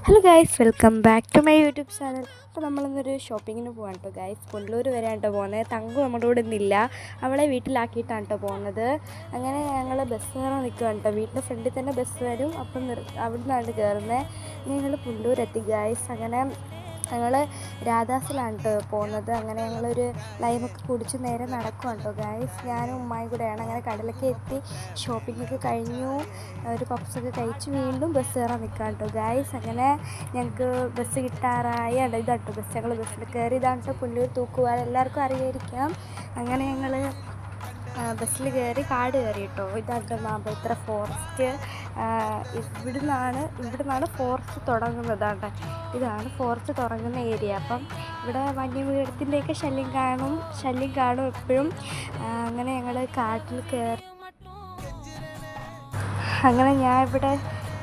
Hello guys, welcome back to my YouTube channel. അപ്പോൾ നമ്മളിന്നൊരു ഷോപ്പിങ്ങിന് പോകാൻ കേട്ടോ ഗൈസ്. പുനലൂർ വരെയാണ് കേട്ടോ പോകുന്നത്. തങ്കു നമ്മുടെ കൂടെ ഇന്നില്ല, അവളെ വീട്ടിലാക്കിയിട്ടാണ് കേട്ടോ പോകുന്നത്. അങ്ങനെ ഞങ്ങൾ ബസ് കയറാൻ നിൽക്കുകയാണ് കേട്ടോ. വീട്ടിൻ്റെ ഫ്രണ്ടിൽ തന്നെ ബസ് വരും, അപ്പം അവിടെ നിന്നാണ് കയറുന്നത്. ഞങ്ങൾ പുനലൂർ എത്തി ഗൈസ്. അങ്ങനെ ഞങ്ങൾ രാധാസിലാണ് കേട്ടോ പോകുന്നത്. അങ്ങനെ ഞങ്ങളൊരു ലൈമൊക്കെ കുടിച്ച് നേരെ നടക്കുവാണ് കേട്ടോ ഗൈസ്. ഞാനും ഉമ്മായും കൂടെയാണ്. അങ്ങനെ കടലൊക്കെ എത്തി, ഷോപ്പിങ്ങൊക്കെ കഴിഞ്ഞു, ഒരു പപ്സൊക്കെ കഴിച്ച് വീണ്ടും ബസ് കയറാൻ നിൽക്കാം കേട്ടോ ഗൈസ്. അങ്ങനെ ഞങ്ങൾക്ക് ബസ് കിട്ടാറായി. ഇതാണ് കേട്ടോ ബസ്. ഞങ്ങൾ ബസ്സിൽ കയറി. ഇതാണ് കേട്ടോ പുനലൂർ തൂക്കുപാലം, എല്ലാവർക്കും അറിയായിരിക്കാം. അങ്ങനെ ഞങ്ങൾ ബസ്സിൽ കയറി, കാട് കയറി കേട്ടോ. ഇതാണ് മാമ്പഴത്തറ ഫോറസ്റ്റ്. ഇവിടുന്നാണ് ഫോറസ്റ്റ് തുടങ്ങുന്നതാണ്. ഇതാണ് ഫോറസ്റ്റ് തുടങ്ങുന്ന ഏരിയ. അപ്പം ഇവിടെ വന്യമൃഗത്തിൻ്റെയൊക്കെ ശല്യം കാണും എപ്പോഴും. അങ്ങനെ ഞങ്ങൾ കാട്ടിൽ കയറി. അങ്ങനെ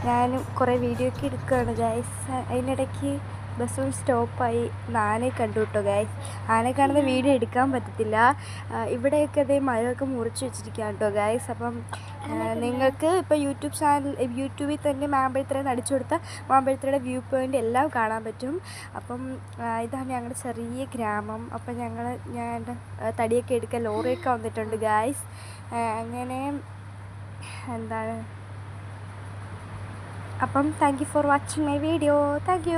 ഞാനും കുറേ വീഡിയോ ഒക്കെ എടുക്കുകയാണ് ഗൈസ്. അതിനിടയ്ക്ക് ബസ് സ്റ്റോപ്പായി. ആനയെ കണ്ടു കേട്ടോ ഗൈസ്. ആനയെ കാണുന്ന വീഡിയോ എടുക്കാൻ പറ്റത്തില്ല. ഇവിടെയൊക്കെ അതേ മരമൊക്കെ മുറിച്ച് വെച്ചിരിക്കുകയാണ് കേട്ടോ ഗൈസ്. അപ്പം നിങ്ങൾക്ക് ഇപ്പോൾ യൂട്യൂബിൽ തന്നെ മാമ്പഴത്തറ അടിച്ചു കൊടുത്താൽ മാമ്പഴത്തറയുടെ വ്യൂ പോയിൻ്റ് എല്ലാം കാണാൻ പറ്റും. അപ്പം ഇതാണ് ഞങ്ങളുടെ ചെറിയ ഗ്രാമം. അപ്പം ഞാൻ തടിയൊക്കെ എടുക്കാൻ ലോറിയൊക്കെ വന്നിട്ടുണ്ട് ഗൈസ്. അങ്ങനെ എന്താണ്, അപ്പം thank you for watching my video. Thank you.